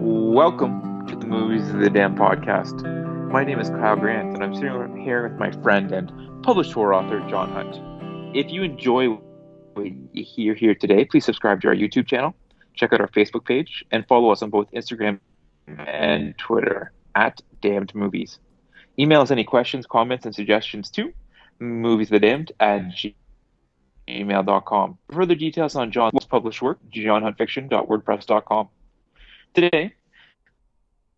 Welcome to the Movies of the Damn podcast. My name is Kyle Grant, and I'm sitting here with my friend and published horror author, John Hunt. If you enjoy what you hear here today, please subscribe to our YouTube channel, check out our Facebook page, and follow us on both Instagram and Twitter at Damned Movies. Email us any questions, comments, and suggestions to moviesthedamned@gmail.com. For further details on John's published work, johnhuntfiction.wordpress.com. Today,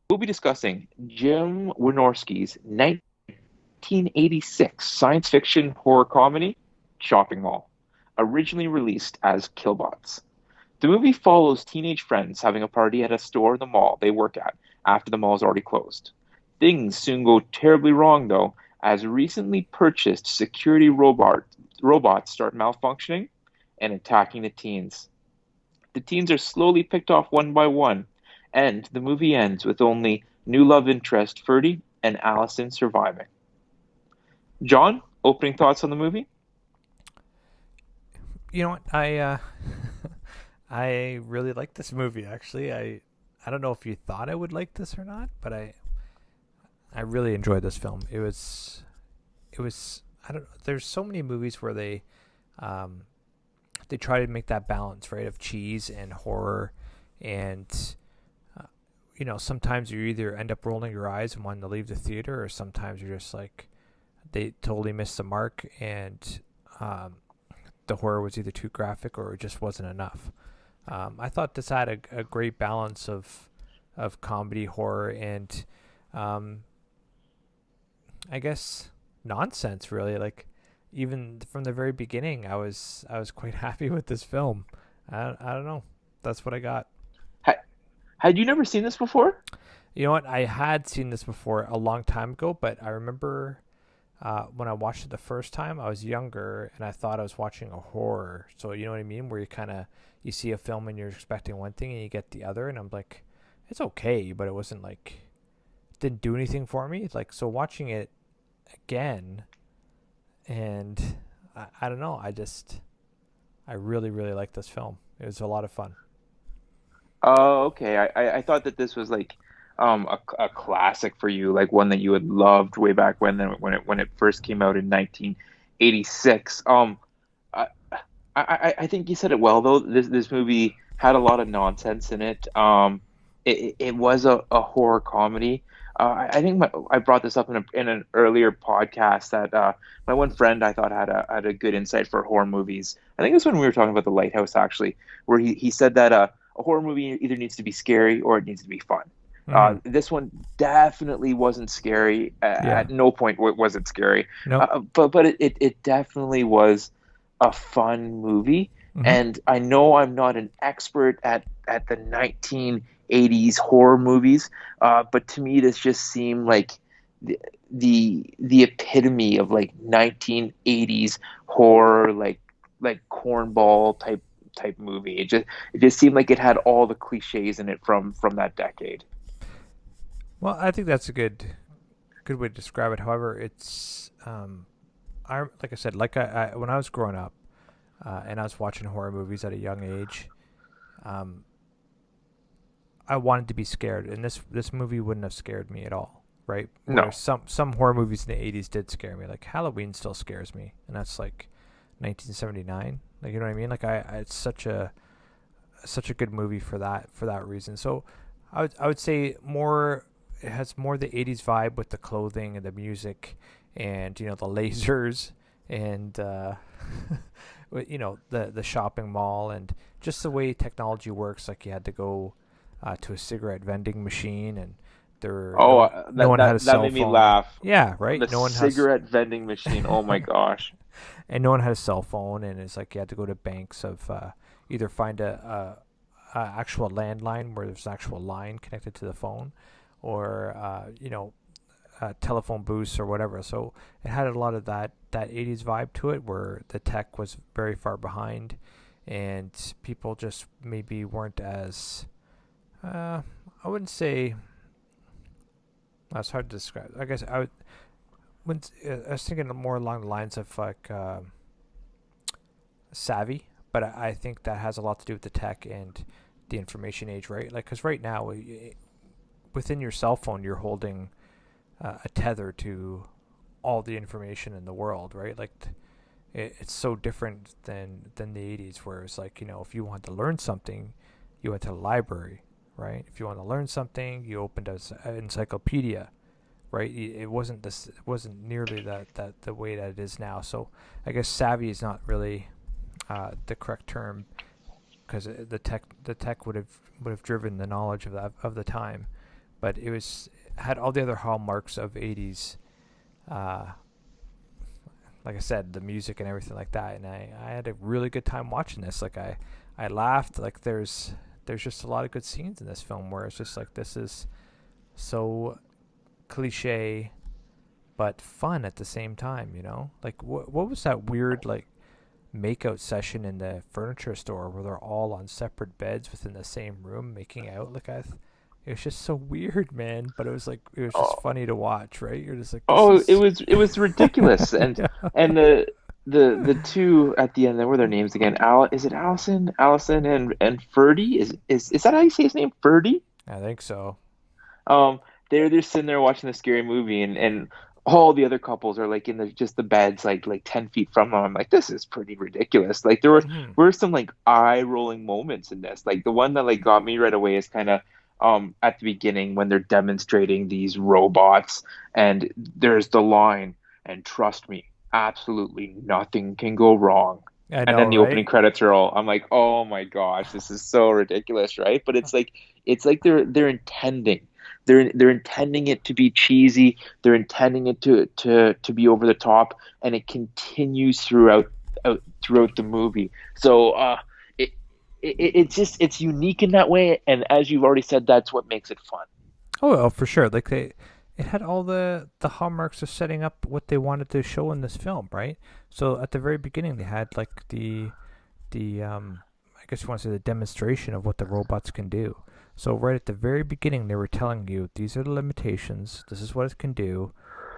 we'll be discussing Jim Wynorski's 1986 science fiction horror comedy, Shopping Mall, originally released as Killbots. The movie follows teenage friends having a party at a store in the mall they work at after the mall is already closed. Things soon go terribly wrong, though, as recently purchased security robots start malfunctioning and attacking the teens. The teens are slowly picked off one by one, and the movie ends with only new love interest Ferdy and Allison surviving. John, opening thoughts on the movie? You know what? I I really like this movie. Actually, I don't know if you thought I would like this or not, but I really enjoyed this film. It was I don't. There's so many movies where they try to make that balance, right, of cheese and horror, and sometimes you either end up rolling your eyes and wanting to leave the theater, or sometimes you're just like, they totally missed the mark, and the horror was either too graphic or it just wasn't enough. I thought this had a great balance of comedy, horror, and I guess nonsense. Really, like even from the very beginning, I was quite happy with this film. I don't know. That's what I got. Ha- had you never seen this before? You know what? I had seen this before a long time ago, but I remember when I watched it the first time, I was younger and I thought I was watching a horror. So you know what I mean? Where you see a film and you're expecting one thing and you get the other, and I'm like, it's okay, but it wasn't like, didn't do anything for me. Like, so watching it again, and I don't know, I really really like this film. It was a lot of fun. Oh, okay. I thought that this was like a classic for you, like one that you had loved way back when it first came out in 1986. I, I think you said it well though. This movie had a lot of nonsense in it. It was a horror comedy. I think I brought this up in an earlier podcast that my one friend I thought had a good insight for horror movies. I think this when we were talking about The Lighthouse actually, where he said that a horror movie either needs to be scary or it needs to be fun. Hmm. This one definitely wasn't scary. Yeah. At no point was it scary, Nope. but it definitely was a fun movie. Hmm. And I know I'm not an expert at the 1980s horror movies, but to me this just seemed like the epitome of like 1980s horror, like cornball type movie. It just seemed like it had all the cliches in it from that decade. Well, I think that's a good way to describe it. However, it's I like I said, I when I was growing up, and I was watching horror movies at a young age, um, I wanted to be scared, and this movie wouldn't have scared me at all, right? Where No. some horror movies in the '80s did scare me, like Halloween still scares me, and that's like 1979. Like, you know what I mean? Like, it's such a good movie for that reason. So I would say more, it has more the 80s vibe with the clothing and the music, and the lasers, and the shopping mall, and just the way technology works. Like, you had to go to a cigarette vending machine, and there Oh, no one had a that cell made me phone. laugh. Yeah, right. The No one has cigarette vending machine. Oh my gosh. and no one had a cell phone, and it's like you had to go to banks of either find a actual landline where there's an actual line connected to the phone, or telephone booths or whatever. So it had a lot of that 80s vibe to it, where the tech was very far behind, and people just maybe weren't as Uh, I wouldn't say that's hard to describe. I guess I would. When I was thinking more along the lines of like savvy, but I think that has a lot to do with the tech and the information age, right? Like, because right now, within your cell phone, you're holding a tether to all the information in the world, right? Like, it's so different than the 80s, where it's like, if you want to learn something, you went to the library, right? If you want to learn something, you opened an encyclopedia, right? It wasn't nearly that the way that it is now. So I guess savvy is not really the correct term, because the tech would have driven the knowledge of the time, but it was had all the other hallmarks of 80s. Uh, like I said, the music and everything like that, and I had a really good time watching this. Like I laughed. Like there's just a lot of good scenes in this film where it's just like, this is so cliche but fun at the same time. Like what was that weird like makeout session in the furniture store where they're all on separate beds within the same room making out? It was just so weird, man. But it was just Oh, funny to watch, right? You're just like, this oh, it is was it was ridiculous, yeah. and the two at the end, what were their names again? Is it Allison and Ferdy? Is that how you say his name? Ferdy? I think so. Um, they're sitting there watching the scary movie, and all the other couples are like in the beds, like 10 feet from them. I'm like, this is pretty ridiculous. Like Hmm. were some like eye rolling moments in this. Like the one that like got me right away is kind of at the beginning when they're demonstrating these robots, and there's the line, and trust me, absolutely nothing can go wrong. I And know, then the right? opening credits are all, I'm like, oh my gosh, this is so ridiculous, right? But it's like they're intending. They're intending it to be cheesy. They're intending it to be over the top, and it continues throughout the movie. So it, it's unique in that way, and as you've already said, that's what makes it fun. Oh, well, for sure. Like it had all the hallmarks of setting up what they wanted to show in this film, right? So at the very beginning, they had like the I guess you want to say the demonstration of what the robots can do. So right at the very beginning, they were telling you these are the limitations. This is what it can do.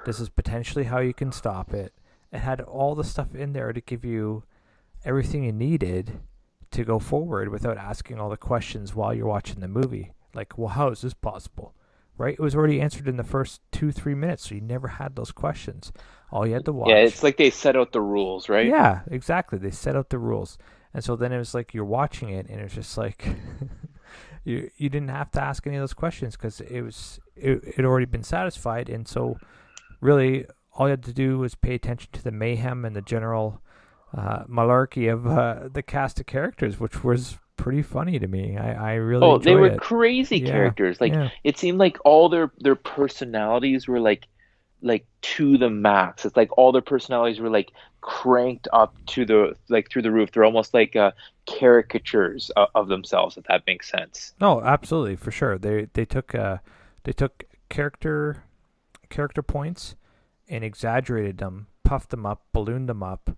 This is potentially how you can stop it. It had all the stuff in there to give you everything you needed to go forward without asking all the questions while you're watching the movie. Like, well, how is this possible? Right? It was already answered in the first 2-3 minutes, so you never had those questions. All you had to Yeah, watch. it's like they set out the rules, right? Yeah, exactly. They set out the rules, and so then it was like you're watching it, and it's just like you didn't have to ask any of those questions because it had already been satisfied, and so really all you had to do was pay attention to the mayhem and the general malarkey of the cast of characters, which was pretty funny to me. I really Oh, they enjoyed were it. crazy Yeah, characters. Like yeah. it seemed like all their personalities were like to the max. It's like all their personalities were like cranked up to the like through the roof. They're almost like caricatures of themselves, if that makes sense. No, absolutely for sure. They took character points and exaggerated them, puffed them up, ballooned them up,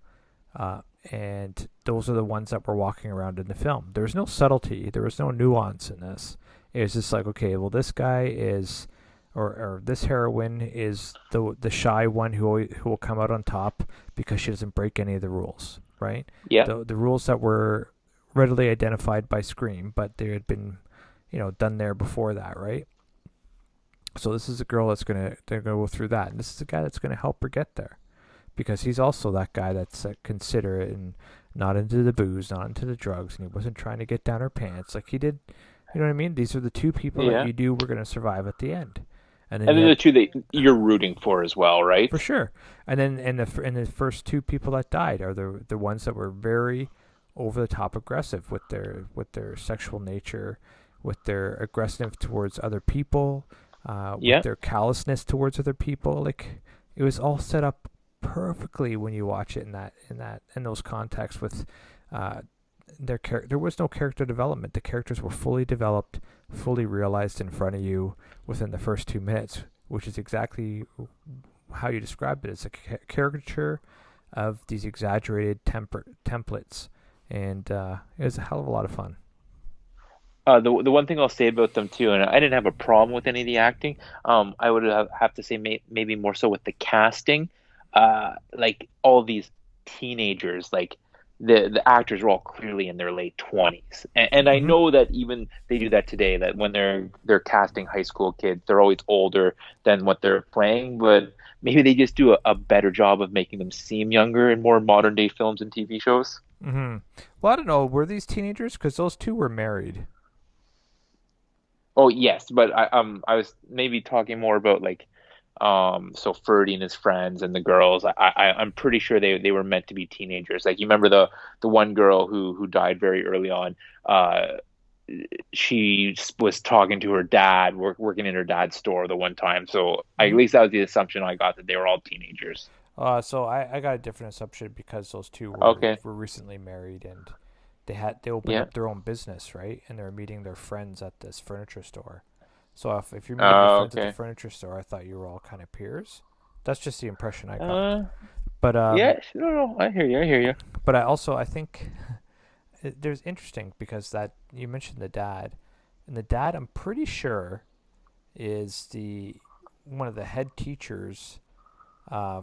uh, and those are the ones that were walking around in the film. There was no subtlety, there was no nuance in this. It was just like, okay, well, this guy is, or this heroine is the shy one who will come out on top because she doesn't break any of the rules, right? Yeah. The rules that were readily identified by Scream, but they had been, done there before that, right? So this is a girl they're gonna go through that, and this is a guy that's gonna help her get there because he's also that guy that's considerate and not into the booze, not into the drugs, and he wasn't trying to get down her pants like he did. You know what I mean? These are the two people that Yeah. you knew were gonna survive at the end, and then And you then the had two that you're rooting for as well, right? for sure, and then and the first two people that died are the ones that were very over the top aggressive with their sexual nature, with their aggressive towards other people, with Yeah. their callousness towards other people. Like it was all set up perfectly when you watch it in those contexts with uh, there was no character development. The characters were fully developed, fully realized in front of you within the first 2 minutes, which is exactly how you described it. It's a caricature of these exaggerated templates, and it was a hell of a lot of fun. The one thing I'll say about them too, and I didn't have a problem with any of the acting. I would have to say maybe more so with the casting. Like all these teenagers, like the actors are all clearly in their late 20s, and I Hmm. know that even they do that today. That when they're casting high school kids, they're always older than what they're playing. But maybe they just do a better job of making them seem younger in more modern day films and TV shows. Hmm. Well, I don't know. Were these teenagers? Because those two were married. Oh yes, but I was maybe talking more about like so Ferdy and his friends and the girls. I'm pretty sure they were meant to be teenagers. Like you remember the one girl who died very early on. She was talking to her dad, working in her dad's store the one time. So at Hmm. least that was the assumption I got that they were all teenagers. So I got a different assumption because those two Okay. were recently married and they opened Yeah. up their own business, right? And they were meeting their friends at this furniture store. So if you're meeting your friends at the Okay. furniture store, I thought you were all kind of peers. That's just the impression I got. Uh But yeah, no, no, I hear you. I hear you. I think there's interesting because that you mentioned the dad, and the dad I'm pretty sure is the one of the head teachers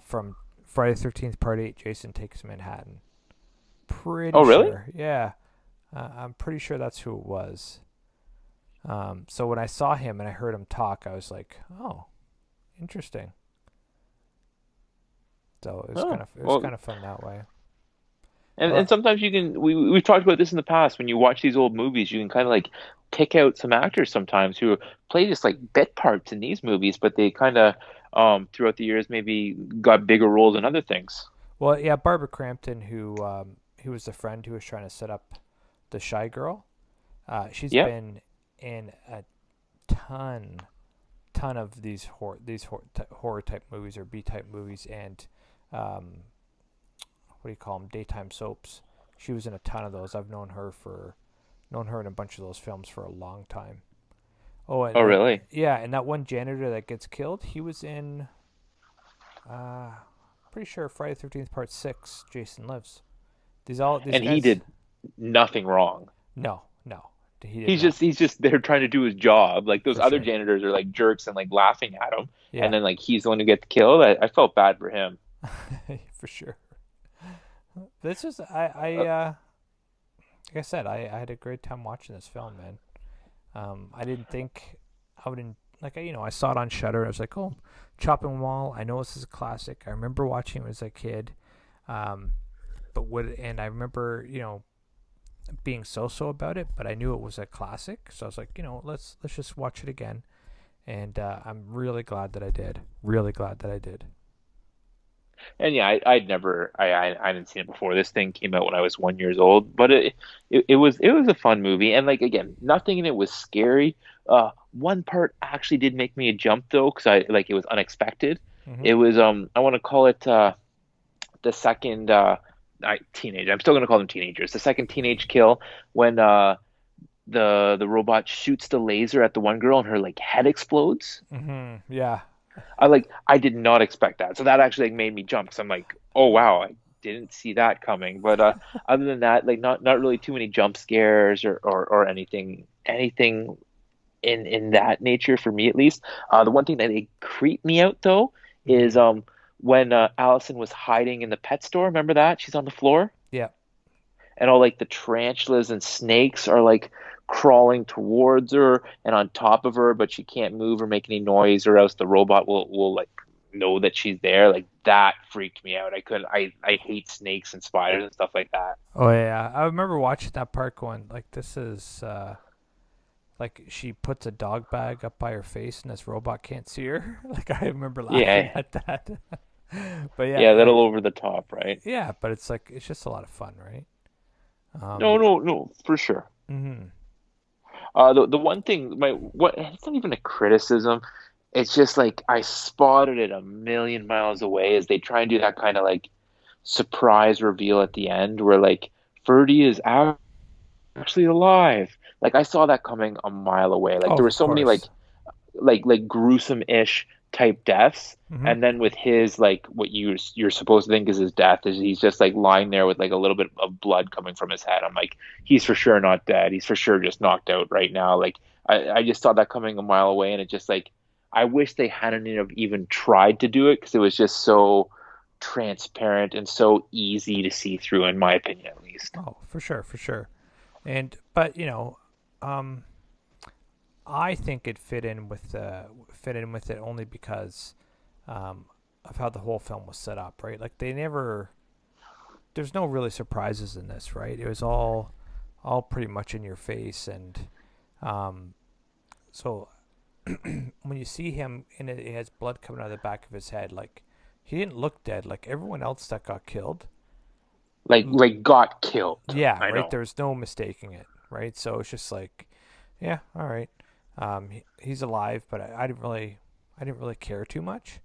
from Friday the 13th Part 8 Jason Takes Manhattan. Pretty Oh, really? sure. Yeah. I'm pretty sure that's who it was. So when I saw him and I heard him talk, I was like, "Oh, interesting." So Oh, it was well, kind of fun that way. and Well, sometimes you can we've talked about this in the past. When you watch these old movies, you can kind of like pick out some actors sometimes who play just like bit parts in these movies, but they kind of throughout the years maybe got bigger roles in other things. yeah, Barbara Crampton, who was the friend who was trying to set up the Shy Girl. She's Yep. been in a ton of horror type movies or B type movies and um, what do you call them, daytime soaps. She was in a ton of those. I've known her in a bunch of those films for a long time. Oh, Oh, and that really? yeah, and that one janitor that gets killed, he was in uh pretty sure Friday the 13th Part 6 Jason Lives. These And he guys. did nothing wrong. No, no, he did He's not. just he's just there trying to do his job. Like those For other sure. janitors are like jerks and like laughing at him, and Yeah. then like he's the one who gets killed. I felt bad for him. For sure. This is Uh, like I said, I had a great time watching this film, man. I didn't think I wouldn't like I saw it on Shutter. I was like, oh, Chopping Mall. I know this is a classic. I remember watching it as a kid. Um, and I remember being so about it, but I knew it was a classic. So I was like, let's just watch it again. And I'm really glad that I did. Really glad that I did. And yeah, I'd never I hadn't seen it before. This thing came out when I was 1 years old, but it was a fun movie. And like again, nothing in it was scary. One part actually did make me a jump though, because I like it was unexpected. Mm-hmm. It was I want to call it the second teenage. I'm still gonna call them teenagers. The second teenage kill when the robot shoots the laser at the one girl and her like head explodes. Mm-hmm. Yeah. I did not expect that. So that actually like made me jump because I'm like, oh wow, I didn't see that coming. But other than that, like not really too many jump scares or anything in that nature for me at least. The one thing that it creeped me out though Mm-hmm. is when Allison was hiding in the pet store. Remember that? She's on the floor Yeah. and all like the tarantulas and snakes are like crawling towards her and on top of her, but she can't move or make any noise, or else the robot will like know that she's there. Like that freaked me out. I hate snakes and spiders and stuff like that. Oh yeah. I remember watching that part going like this is like she puts a dog bag up by her face and this robot can't see her. Like I remember laughing Yeah, at that. But yeah, yeah, a little like over the top, right? yeah, but it's like it's just a lot of fun, right? No, Um no, no, for sure. mhm. The one thing, what it's not even a criticism. It's just like I spotted it a million miles away as they try and do that kind of like surprise reveal at the end, where like Ferdy is actually alive. Like I saw that coming a mile away. Like Oh, there were of so many like course. like gruesome-ish type deaths. Mm-hmm. And then with his like what you're supposed to think is his death is he's just like lying there with like a little bit of blood coming from his head. I'm like, he's for sure not dead. He's for sure just knocked out right now. Like I just saw that coming a mile away, and it just like I wish they hadn't have even tried to do it because it was just so transparent and so easy to see through, in my opinion, at least. Oh, for sure, for sure. And but um, I think it fit in with it only because um, of how the whole film was set up, right? Like they never there's no really surprises in this, right? It was all pretty much in your face, and um, so when you see him and it has blood coming out of the back of his head, like he didn't look dead, like everyone else that got killed. Like got killed. Yeah, I right. know. There's no mistaking it, right? So it's just like, yeah, all right. He's alive, but I didn't really care too much.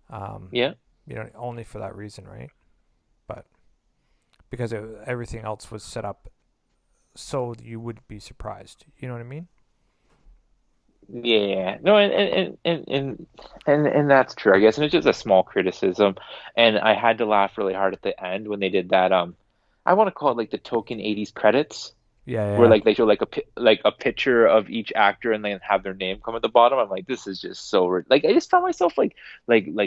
Um, Yeah. only for that reason, right? But because everything else was set up so that you wouldn't be surprised. You know what I mean? Yeah, no, and that's true, I guess, and it's just a small criticism, and I had to laugh really hard at the end when they did that. I want to call it like the token '80s credits, Yeah, where yeah. like they show like like a picture of each actor and then have their name come at the bottom. I'm like, this is just so like I just found myself like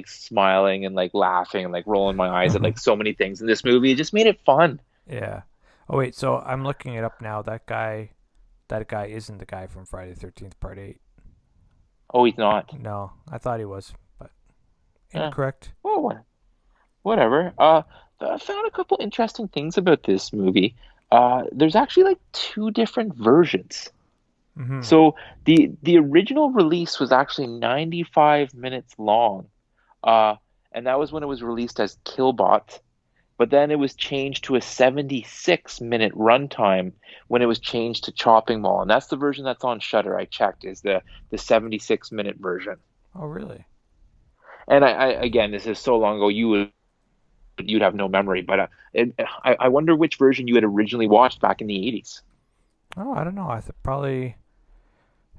smiling and like laughing and like rolling my eyes at like so many things in this movie. It just made it fun. Yeah. Oh wait, so I'm looking it up now. That guy isn't the guy from Friday the 13th Part 8. Oh, he's not. No, I thought he was, but Eh, incorrect. well, whatever. I found a couple interesting things about this movie. There's actually like two different versions. Mhm. So the original release was actually 95 minutes long. Uh, and that was when it was released as Killbot. But then it was changed to a 76-minute runtime when it was changed to Chopping Mall. And that's the version that's on Shudder. I checked, is the 76-minute version. Oh, really? And I again, this is so long ago, you'd have no memory. But I wonder which version you had originally watched back in the 80s. Oh, I don't know. Probably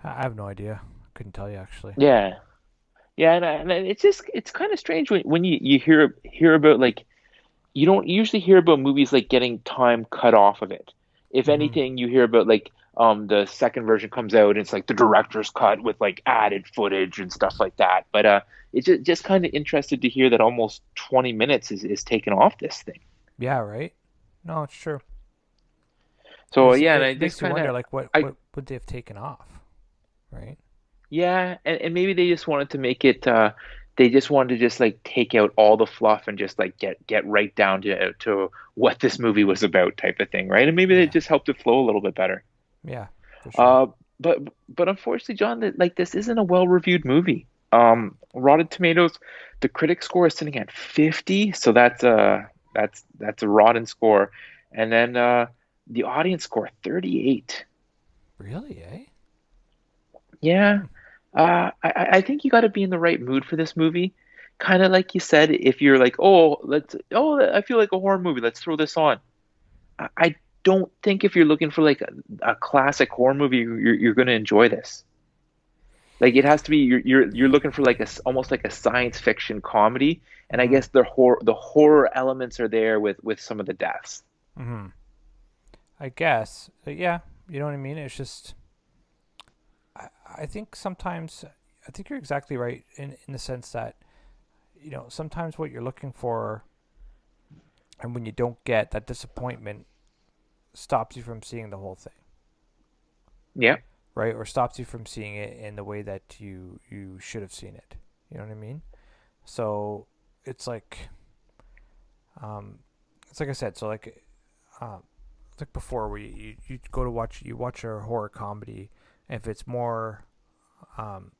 I have no idea. Couldn't tell you actually. Yeah, yeah, and it's just it's kind of strange when you hear about like you don't usually hear about movies like getting time cut off of it. If Mhm. anything, you hear about like the second version comes out, and it's like the director's cut with like added footage and stuff like that. But it's just kind of interested to hear that almost 20 minutes is taken off this thing. Yeah, right? No, it's true. So yeah, and I It just makes you kind wonder of like I what would they have taken off, right? yeah, and maybe they just wanted to make it they just wanted to just like take out all the fluff and just like get right down to what this movie was about type of thing, right? And maybe they Yeah. just helped it flow a little bit better. Yeah, for sure. Uh but but unfortunately, John, that like this isn't a well-reviewed movie. Rotten Tomatoes, the critic score is sitting at 50, so that's a rotten score. And then the audience score 38. Really, eh? Yeah. Hmm. I think you got to be in the right mood for this movie. Kind of like you said, if you're like, oh, I feel like a horror movie. Let's throw this on. I don't think if you're looking for like a classic horror movie, you're going to enjoy this. Like it has to be you're looking for like almost like a science fiction comedy, and I Mhm. guess the horror elements are there with some of the deaths. Mhm. I guess. Yeah, you know what I mean? It's just I think sometimes I think you're exactly right in the sense that sometimes what you're looking for and when you don't get that disappointment stops you from seeing the whole thing, Yeah, right? Or stops you from seeing it in the way that you should have seen it. You know what I mean? So it's like um it's like I said, so um like before where you go to watch a horror comedy, and if it's more um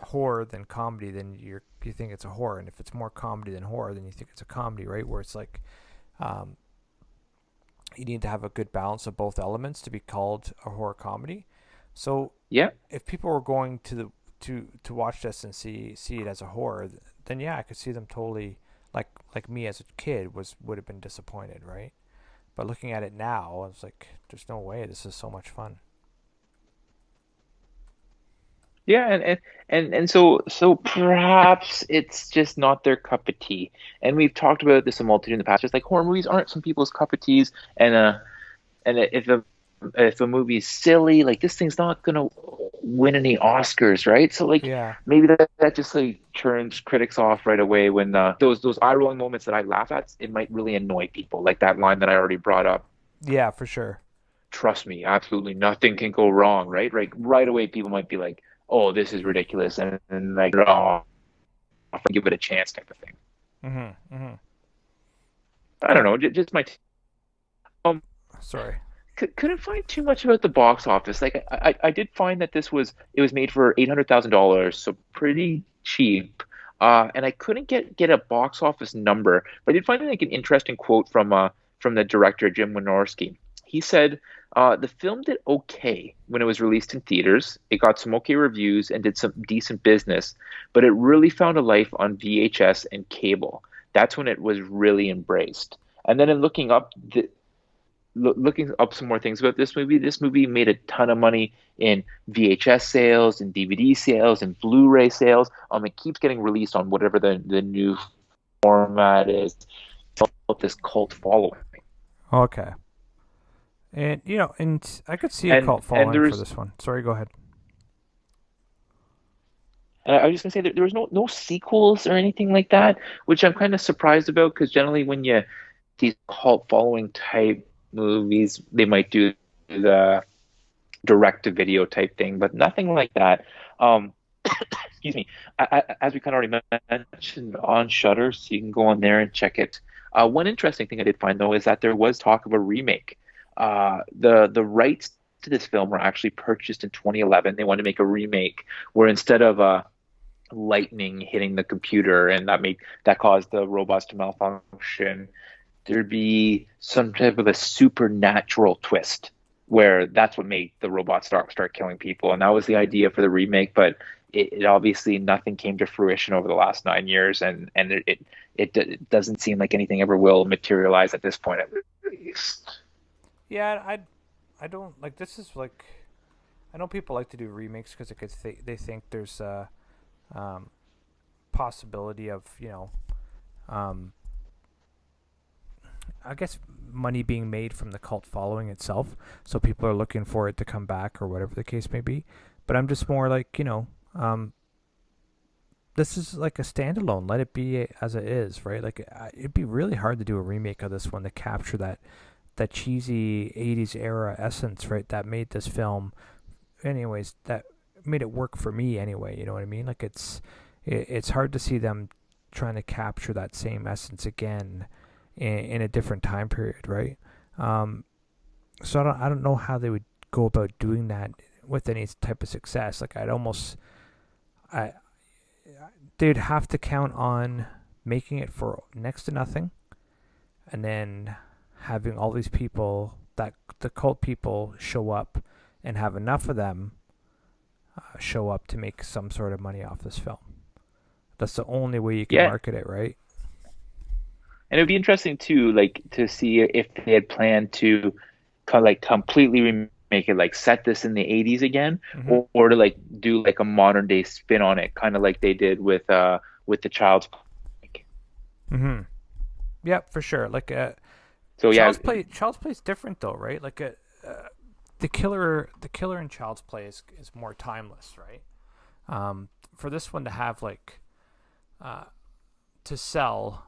horror than comedy, then you think it's a horror, and if it's more comedy than horror, then you think it's a comedy, right? Where it's like um, you need to have a good balance of both elements to be called a horror comedy. So yeah. if people were going to watch this and see it as a horror, then yeah, I could see them totally like me as a kid would have been disappointed, right? But looking at it now, I was like, there's no way this is so much fun. Yeah, and so perhaps it's just not their cup of tea. And we've talked about this a multitude in the past. Just like horror movies aren't some people's cup of teas, and if a movie is silly, like this thing's not gonna win any Oscars, right? So like Yeah, maybe that just like turns critics off right away when those eye rolling moments that I laugh at, it might really annoy people. Like that line that I already brought up. yeah, for sure. Trust me, absolutely nothing can go wrong, right? Like right away, people might be like, "Oh, this is ridiculous," and like, "Oh, I'll give it a chance," type of thing. Mhm, mhm. I don't Yeah, know, just my um sorry. couldn't find too much about the box office. Like I did find that it was made for $800,000, so pretty cheap. And I couldn't get a box office number, but I did find like an interesting quote from the director Jim Wynorski. He said, the film did okay when it was released in theaters. It got some okay reviews and did some decent business, but it really found a life on VHS and cable. That's when it was really embraced. And then in looking up some more things about this movie made a ton of money in VHS sales and DVD sales and Blu-ray sales. It keeps getting released on whatever the new format is. This cult following, Okay. And and I could see a cult and following for there's this one. Sorry, go ahead. I was just gonna say that there was no sequels or anything like that, which I'm kind of surprised about because generally when you these cult following type movies, they might do the direct to video type thing, but nothing like that. Um, excuse me. As we kind of already mentioned on Shutter, so you can go on there and check it. One interesting thing I did find though is that there was talk of a remake. The rights to this film were actually purchased in 2011. They wanted to make a remake where instead of lightning hitting the computer and that caused the robots to malfunction, there'd be some type of a supernatural twist where that's what made the robots start killing people, and that was the idea for the remake. But it obviously nothing came to fruition over the last 9 years, and it doesn't seem like anything ever will materialize at this point, at least. Yeah, I don't like this is like I know people like to do remakes because they think there's a um, possibility of um, I guess money being made from the cult following itself. So people are looking for it to come back or whatever the case may be. But I'm just more like this is like a standalone. Let it be as it is, right? Like it'd be really hard to do a remake of this one to capture that cheesy '80s era essence, right? That made this film, anyways. That made it work for me anyway. You know what I mean? Like it's hard to see them trying to capture that same essence again in a different time period, right? Um, so I don't know how they would go about doing that with any type of success. Like I they'd have to count on making it for next to nothing, and then having all these people that the cult people show up and have enough of them show up to make some sort of money off this film. That's the only way you can Yeah, market it, right? and it would be interesting too, like to see if they had planned to kind of like completely remake it, like set this in the 80s again, Mm-hmm. or to like do like a modern day spin on it, kind of like they did with the Child's Play. Mm-hmm. Yeah, for sure. Like So yeah, Child's Play is different though, right? Like the killer in Child's Play is more timeless, right? For this one to have like uh, to sell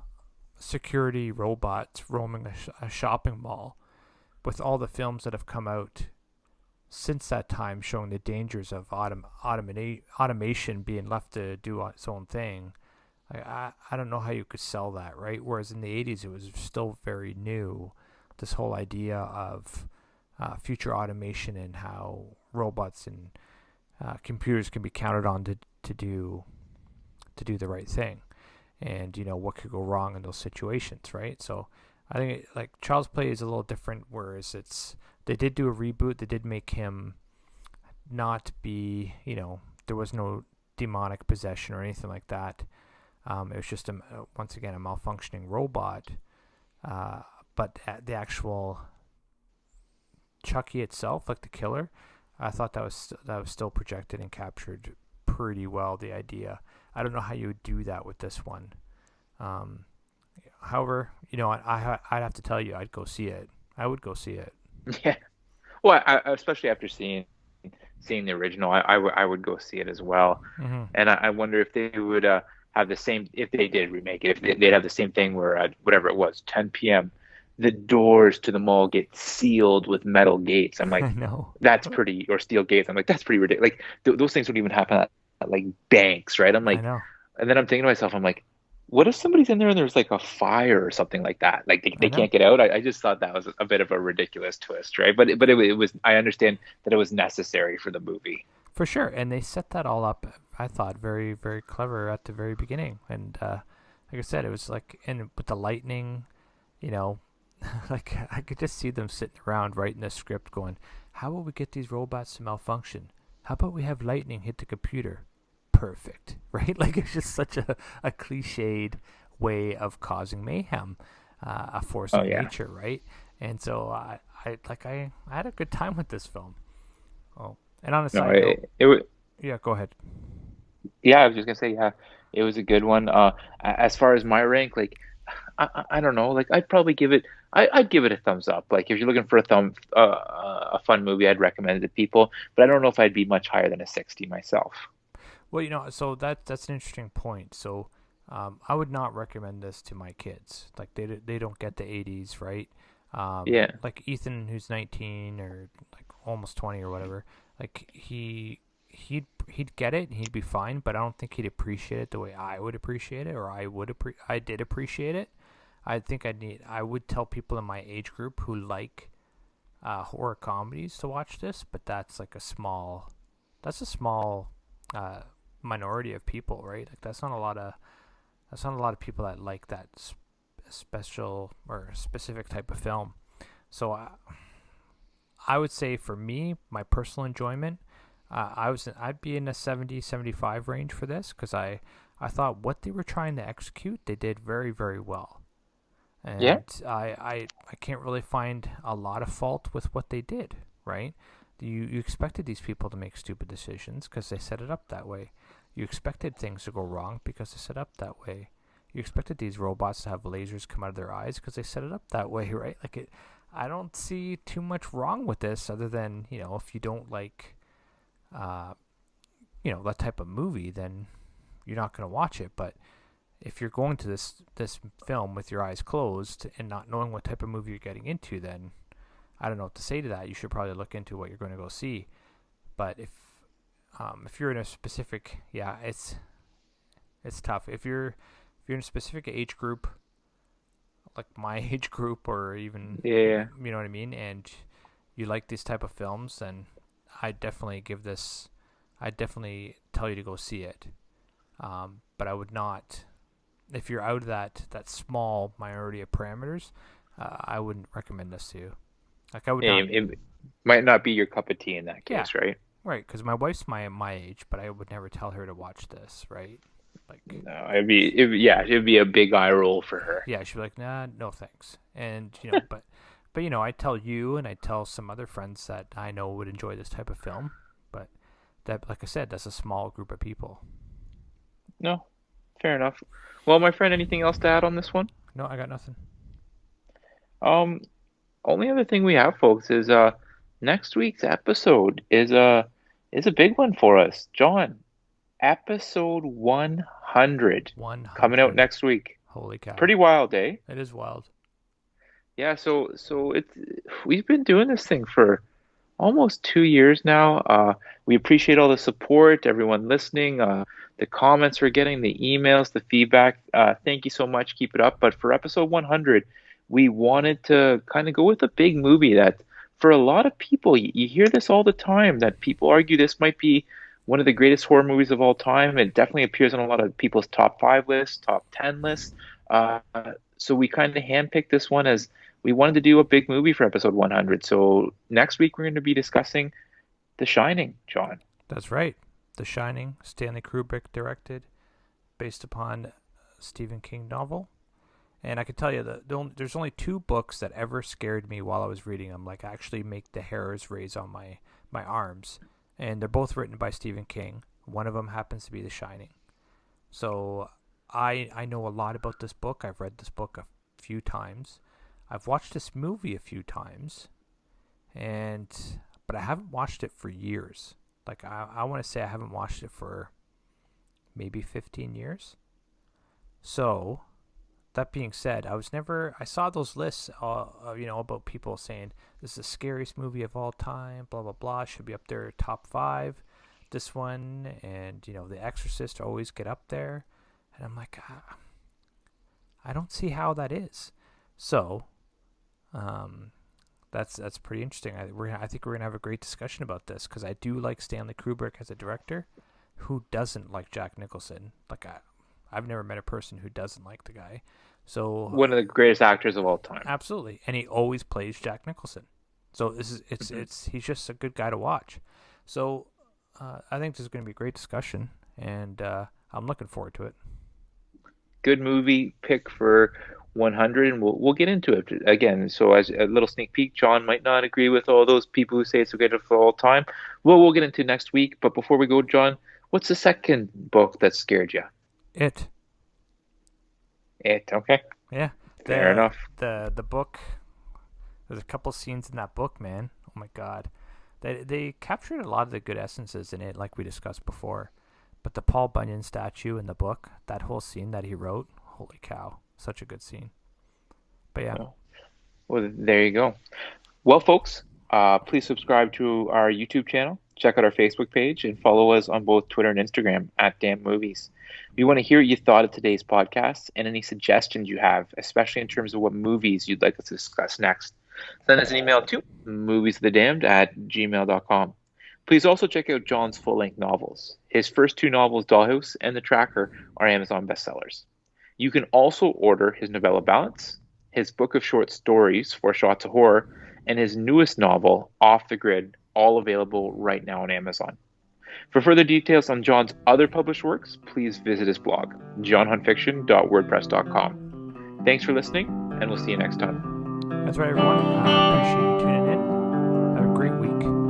security robots roaming a shopping mall with all the films that have come out since that time showing the dangers of automation being left to do its own thing. I don't know how you could sell that, right? Whereas in the 80s, it was still very new. This whole idea of future automation and how robots and computers can be counted on to do the right thing, and what could go wrong in those situations, right? So I think like Child's Play is a little different, whereas they did do a reboot. They did make him not be there was no demonic possession or anything like that. It was just once again a malfunctioning robot. Uh, but the actual Chucky itself, like the killer, I thought that was still projected and captured pretty well, the idea. I don't know how you would do that with this one. Um, However, I'd have to tell you, I'd go see it. I would go see it. Yeah. Well, especially after seeing the original, I would go see it as well. Hmm. And I wonder if they would have the same, if they did remake it, if they'd have the same thing where at whatever it was, 10 p.m., the doors to the mall get sealed with metal gates. I'm I like, know. that's pretty, or steel gates. I'm like, that's pretty ridiculous. Like those things would even happen at like banks, right? I'm I like, know. and then I'm thinking to myself, I'm like, what if somebody's in there and there's like a fire or something like that? Like they I know. can't get out. I just thought that was a bit of a ridiculous twist, right? But it was, I understand that it was necessary for the movie. For sure. And they set that all up, I thought, very, very clever at the very beginning. And like I said, it was like, and with the lightning, you know, like I could just see them sitting around writing the script going, how will we get these robots to malfunction? How about we have lightning hit the computer? Perfect, right? Like it's just such a cliched way of causing mayhem, a force Oh of yeah. nature, right? And so I had a good time with this film. Oh, and on a No, side note, it was. yeah, go ahead. Yeah, I was just gonna say, yeah, it was a good one. As far as my rank, like, I don't know, like, I'd probably give it, I'd give it a thumbs up. Like, if you're looking for a fun movie, I'd recommend it to people. But I don't know if I'd be much higher than a 60 myself. Well, so that's an interesting point. So, I would not recommend this to my kids. Like they don't get the '80s, right? Yeah, Like Ethan, who's 19 or like almost 20 or whatever. Like he'd get it and he'd be fine, but I don't think he'd appreciate it the way I would appreciate it, or I did appreciate it. I would tell people in my age group who like horror comedies to watch this, but that's a small uh, minority of people, right? Like that's not a lot of people that like that special or specific type of film. So I would say for me, my personal enjoyment, I'd be in the 70-75 range for this because I thought what they were trying to execute, they did very, very well. yeah, And I can't really find a lot of fault with what they did, right? You expected these people to make stupid decisions because they set it up that way. You expected things to go wrong because they set up that way. You expected these robots to have lasers come out of their eyes because they set it up that way, right? I don't see too much wrong with this other than if you don't like, uh, that type of movie, then you're not going to watch it. But if you're going to this film with your eyes closed and not knowing what type of movie you're getting into, then I don't know what to say to that. You should probably look into what you're going to go see. But if you're in a specific, yeah, it's tough. If you're in a specific age group, like my age group, or even yeah. you know what I mean, and you like these type of films, then I definitely give this. I definitely tell you to go see it. But I would not. If you're out of that small minority of parameters, I wouldn't recommend this to you. Like I would Yeah, not. it might not be your cup of tea in that Yeah, case, right? right. Because my wife's my age, but I would never tell her to watch this, right? Like, No, yeah, it'd be a big eye roll for her. yeah, she'd be like, nah, no thanks. And but I tell you and I tell some other friends that I know would enjoy this type of film, but that, like I said, that's a small group of people. No, fair enough. Well, my friend, anything else to add on this one? No, I got nothing. Um, Only other thing we have, folks, is next week's episode is a big one for us. John, episode 100 coming out 100. next week. Holy cow. Pretty wild, eh? It is wild. Yeah, so it's we've been doing this thing for almost 2 years now. We appreciate all the support, everyone listening, the comments we're getting, the emails, the feedback. Thank you so much. Keep it up. But for episode 100, we wanted to kind of go with a big movie that, for a lot of people, you hear this all the time, that people argue this might be one of the greatest horror movies of all time. It definitely appears on a lot of people's top five lists, top 10 lists. Uh, so we kind of handpicked this one as we wanted to do a big movie for episode 100. So next week we're going to be discussing The Shining, John. That's right. The Shining, Stanley Kubrick directed, based upon Stephen King novel. And I can tell you that there's only two books that ever scared me while I was reading them, like actually make the hairs raise on my arms. And they're both written by Stephen King. One of them happens to be The Shining. So I know a lot about this book. I've read this book a few times. I've watched this movie a few times, but I haven't watched it for years. Like I want to say I haven't watched it for maybe 15 years. So that being said, I saw those lists, about people saying this is the scariest movie of all time, blah blah blah, should be up there top 5. This one and The Exorcist always get up there, and I'm like, I don't see how that is. So, that's pretty interesting. I think we're gonna have a great discussion about this because I do like Stanley Kubrick as a director. Who doesn't like Jack Nicholson? Like I've never met a person who doesn't like the guy. So One of the greatest actors of all time. absolutely, and he always plays Jack Nicholson. So he's just a good guy to watch. So I think this is going to be a great discussion, and I'm looking forward to it. Good movie pick for 100, and we'll get into it again. So as a little sneak peek, John might not agree with all those people who say it's a great for all time. Well, we'll get into next week. But before we go, John, what's the second book that scared you? It. Okay, Yeah. fair enough. The book. There's a couple scenes in that book, man. Oh my god. They captured a lot of the good essences in it, like we discussed before. But the Paul Bunyan statue in the book, that whole scene that he wrote, holy cow, such a good scene. But yeah, Well, there you go. Well, folks, please subscribe to our YouTube channel, check out our Facebook page, and follow us on both Twitter and Instagram at Damn Movies. We want to hear what you thought of today's podcast and any suggestions you have, especially in terms of what movies you'd like us to discuss next. Send us an email to moviesofthedamned@gmail.com. Please also check out John's full-length novels. His first 2 novels, Dollhouse and The Tracker, are Amazon bestsellers. You can also order his novella Balance, his book of short stories, Four Shots of Horror, and his newest novel, Off the Grid, all available right now on Amazon. For further details on John's other published works, please visit his blog, johnhuntfiction.wordpress.com. Thanks for listening, and we'll see you next time. that's right, everyone. Appreciate you tuning in. Have a great week.